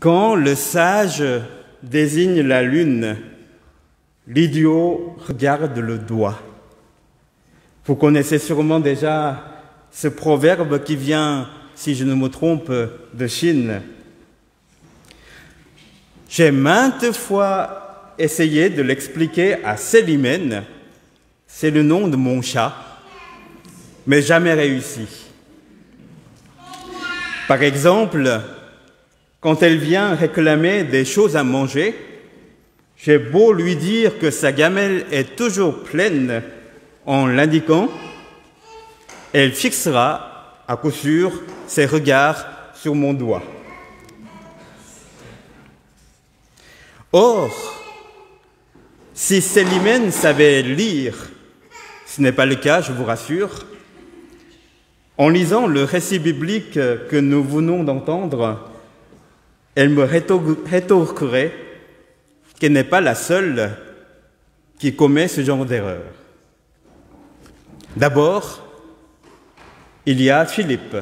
Quand le sage désigne la lune, l'idiot regarde le doigt. Vous connaissez sûrement déjà ce proverbe qui vient, si je ne me trompe, de Chine. J'ai maintes fois essayé de l'expliquer à Célimène, c'est le nom de mon chat, mais jamais réussi. Par exemple, quand elle vient réclamer des choses à manger, j'ai beau lui dire que sa gamelle est toujours pleine en l'indiquant, elle fixera à coup sûr ses regards sur mon doigt. Or, si Célimène savait lire, ce n'est pas le cas, je vous rassure, en lisant le récit biblique que nous venons d'entendre, elle me rétorquerait qu'elle n'est pas la seule qui commet ce genre d'erreur. D'abord, il y a Philippe,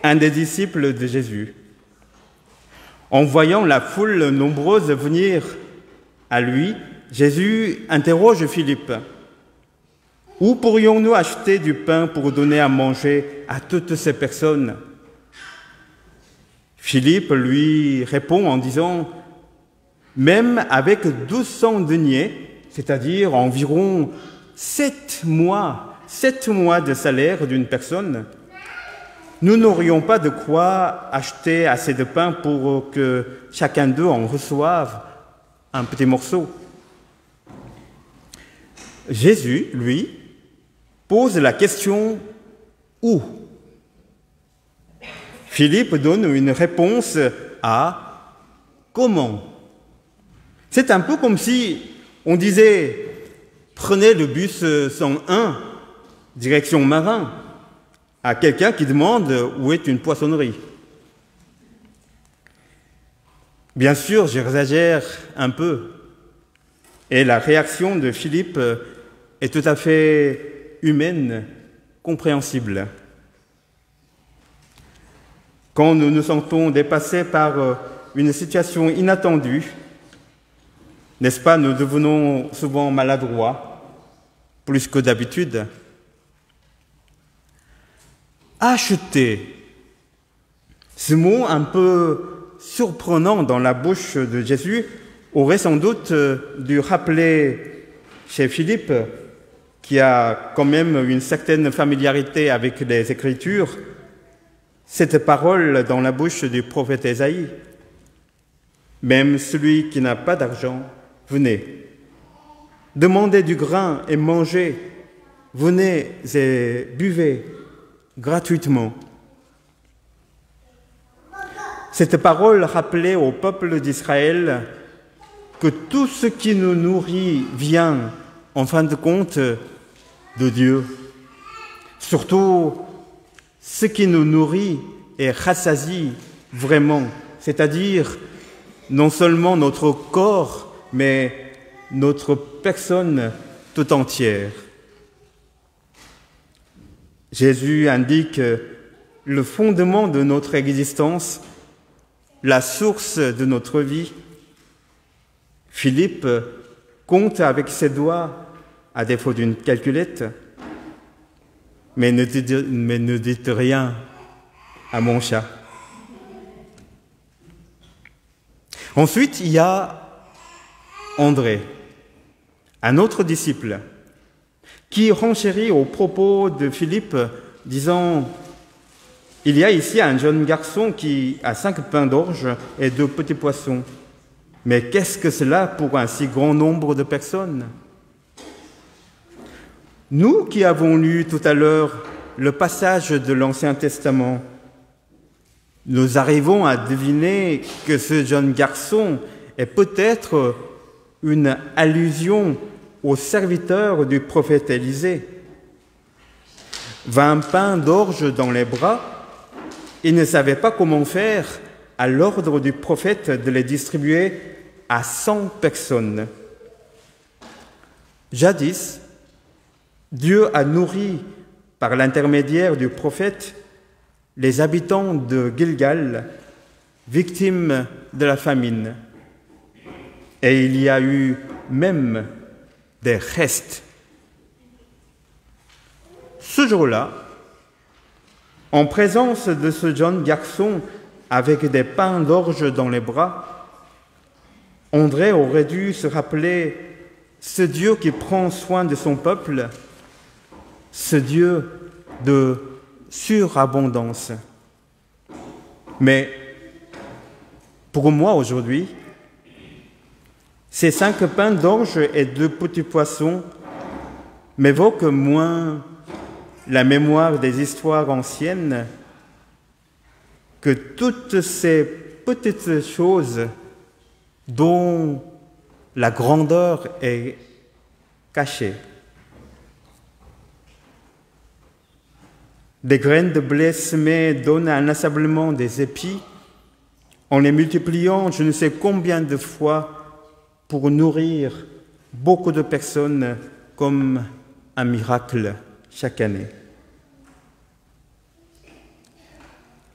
un des disciples de Jésus. En voyant la foule nombreuse venir à lui, Jésus interroge Philippe. « Où pourrions-nous acheter du pain pour donner à manger à toutes ces personnes ?» Philippe lui répond en disant « Même avec 1200 deniers, c'est-à-dire environ 7 mois de salaire d'une personne, nous n'aurions pas de quoi acheter assez de pain pour que chacun d'eux en reçoive un petit morceau. » Jésus, lui, pose la question « Où ?» Philippe donne une réponse à « Comment ?» C'est un peu comme si on disait « Prenez le bus 101, direction Marin » à quelqu'un qui demande où est une poissonnerie. Bien sûr, j'exagère un peu, et la réaction de Philippe est tout à fait humaine, compréhensible. Quand nous nous sentons dépassés par une situation inattendue, n'est-ce pas, nous devenons souvent maladroits, plus que d'habitude. Acheter, ce mot un peu surprenant dans la bouche de Jésus aurait sans doute dû rappeler chez Philippe, qui a quand même une certaine familiarité avec les Écritures, cette parole dans la bouche du prophète Ésaïe. Même celui qui n'a pas d'argent, venez. Demandez du grain et mangez. Venez et buvez gratuitement. Cette parole rappelait au peuple d'Israël que tout ce qui nous nourrit vient, en fin de compte, de Dieu. Surtout, ce qui nous nourrit et rassasie vraiment, c'est-à-dire non seulement notre corps, mais notre personne tout entière. Jésus indique le fondement de notre existence, la source de notre vie. Philippe compte avec ses doigts, à défaut d'une calculette, mais ne dites rien à mon chat. Ensuite, il y a André, un autre disciple, qui renchérit au propos de Philippe, disant « Il y a ici un jeune garçon qui a 5 pains d'orge et 2 petits poissons. Mais qu'est-ce que cela pour un si grand nombre de personnes ?» Nous qui avons lu tout à l'heure le passage de l'Ancien Testament, nous arrivons à deviner que ce jeune garçon est peut-être une allusion au serviteur du prophète Élisée. 20 pains d'orge dans les bras, il ne savait pas comment faire à l'ordre du prophète de les distribuer à 100 personnes. Jadis, Dieu a nourri, par l'intermédiaire du prophète, les habitants de Gilgal victimes de la famine. Et il y a eu même des restes. Ce jour-là, en présence de ce jeune garçon avec des pains d'orge dans les bras, André aurait dû se rappeler ce Dieu qui prend soin de son peuple, ce Dieu de surabondance. Mais pour moi aujourd'hui, ces 5 pains d'orge et 2 petits poissons m'évoquent moins la mémoire des histoires anciennes que toutes ces petites choses dont la grandeur est cachée. Des graines de blé semées donnent inlassablement des épis, en les multipliant je ne sais combien de fois pour nourrir beaucoup de personnes comme un miracle chaque année.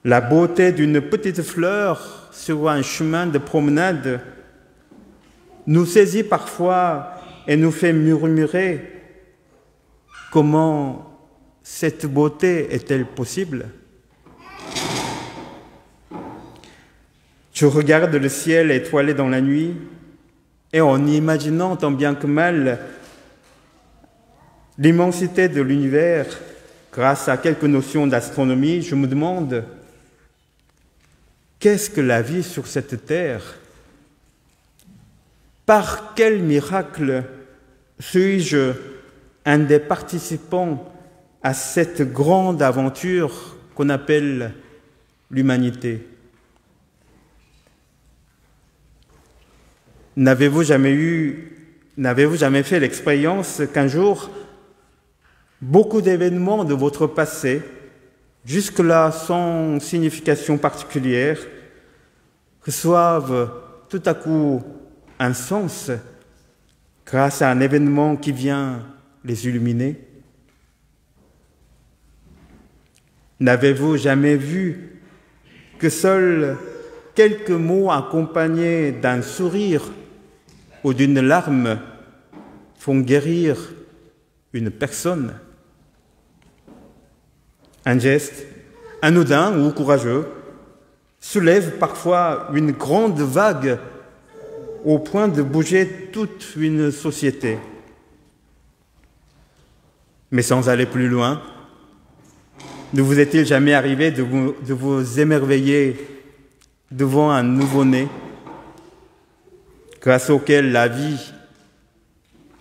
La beauté d'une petite fleur sur un chemin de promenade nous saisit parfois et nous fait murmurer « Comment cette beauté est-elle possible ?» Je regarde le ciel étoilé dans la nuit et en imaginant tant bien que mal l'immensité de l'univers grâce à quelques notions d'astronomie, je me demande qu'est-ce que la vie sur cette terre? Par quel miracle suis-je un des participants à cette grande aventure qu'on appelle l'humanité? N'avez-vous jamais fait l'expérience qu'un jour, beaucoup d'événements de votre passé, jusque-là sans signification particulière, reçoivent tout à coup un sens grâce à un événement qui vient les illuminer? N'avez-vous jamais vu que seuls quelques mots accompagnés d'un sourire ou d'une larme font guérir une personne? Un geste, anodin ou courageux, soulève parfois une grande vague au point de bouger toute une société. Mais sans aller plus loin, ne vous est-il jamais arrivé de vous émerveiller devant un nouveau-né grâce auquel la vie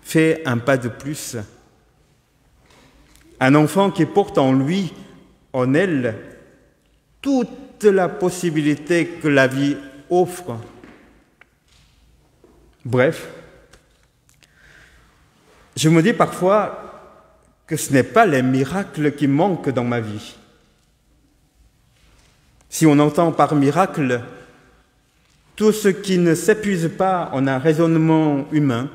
fait un pas de plus? Un enfant qui porte en lui, en elle, toute la possibilité que la vie offre. Bref, je me dis parfois que ce n'est pas les miracles qui manquent dans ma vie. Si on entend par miracle tout ce qui ne s'épuise pas en un raisonnement humain,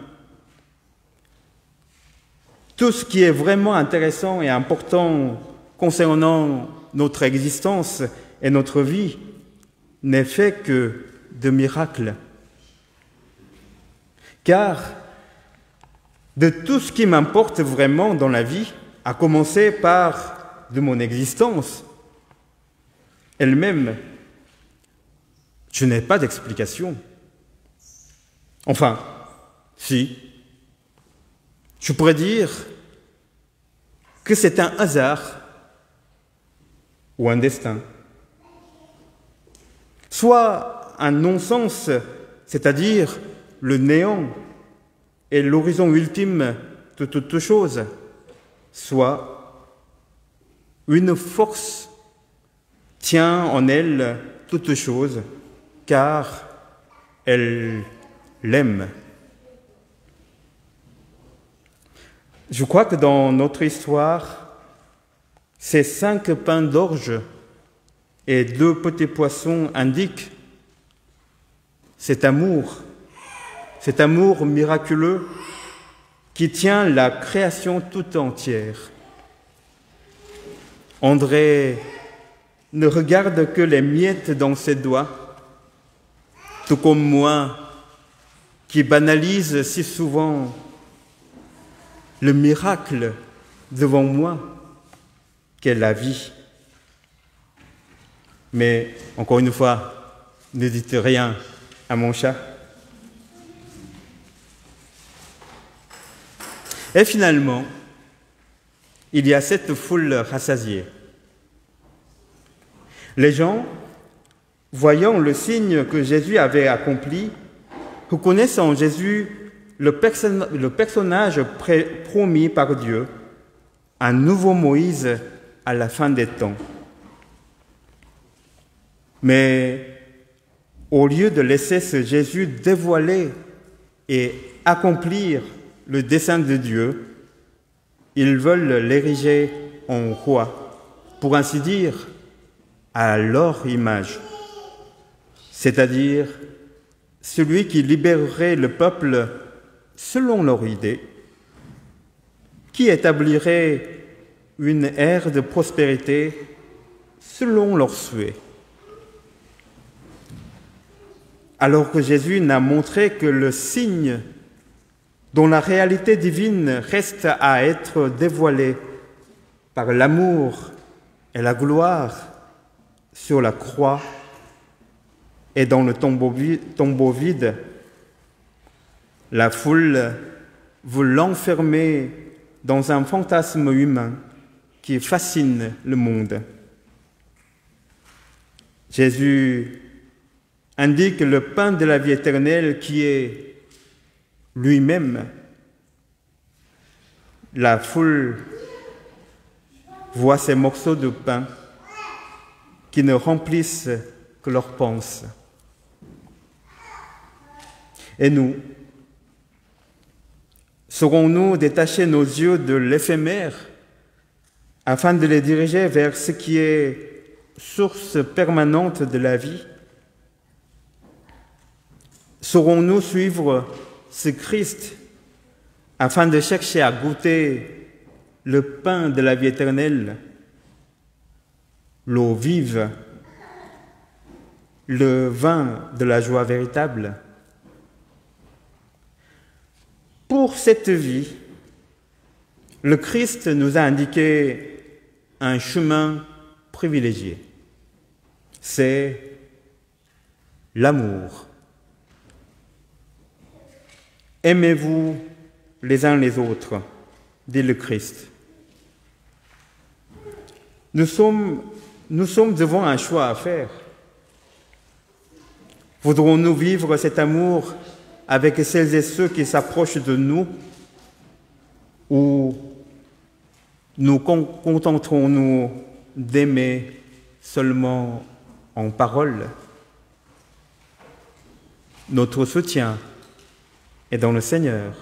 tout ce qui est vraiment intéressant et important concernant notre existence et notre vie n'est fait que de miracles. Car de tout ce qui m'importe vraiment dans la vie, à commencer par de mon existence elle-même, je n'ai pas d'explication. Enfin, si. Je pourrais dire que c'est un hasard ou un destin. Soit un non-sens, c'est-à-dire le néant et l'horizon ultime de toute chose, soit une force tient en elle toute chose, car elle l'aime. Je crois que dans notre histoire, ces 5 pains d'orge et 2 petits poissons indiquent cet amour miraculeux qui tient la création tout entière. André ne regarde que les miettes dans ses doigts tout comme moi, qui banalise si souvent le miracle devant moi qu'est la vie. Mais, encore une fois, ne dites rien à mon chat. Et finalement, il y a cette foule rassasiée. Les gens, voyant le signe que Jésus avait accompli, reconnaissent en Jésus le personnage promis par Dieu, un nouveau Moïse à la fin des temps. Mais au lieu de laisser ce Jésus dévoiler et accomplir le dessein de Dieu, ils veulent l'ériger en roi, pour ainsi dire, à leur image, c'est-à-dire celui qui libérerait le peuple selon leur idée, qui établirait une ère de prospérité selon leurs souhaits. Alors que Jésus n'a montré que le signe dont la réalité divine reste à être dévoilée par l'amour et la gloire sur la croix et dans le tombeau vide, la foule veut l'enfermer dans un fantasme humain qui fascine le monde. Jésus indique le pain de la vie éternelle qui est lui-même. La foule voit ces morceaux de pain qui ne remplissent que leurs pensées. Et nous, saurons-nous détacher nos yeux de l'éphémère afin de les diriger vers ce qui est source permanente de la vie? Saurons-nous suivre ce Christ afin de chercher à goûter le pain de la vie éternelle, l'eau vive, le vin de la joie véritable? Pour cette vie, le Christ nous a indiqué un chemin privilégié. C'est l'amour. Aimez-vous les uns les autres, dit le Christ. Nous sommes devant un choix à faire. Voudrons-nous vivre cet amour avec celles et ceux qui s'approchent de nous, ou nous contenterons-nous d'aimer seulement en parole? Notre soutien est dans le Seigneur.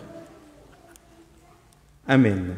Amen.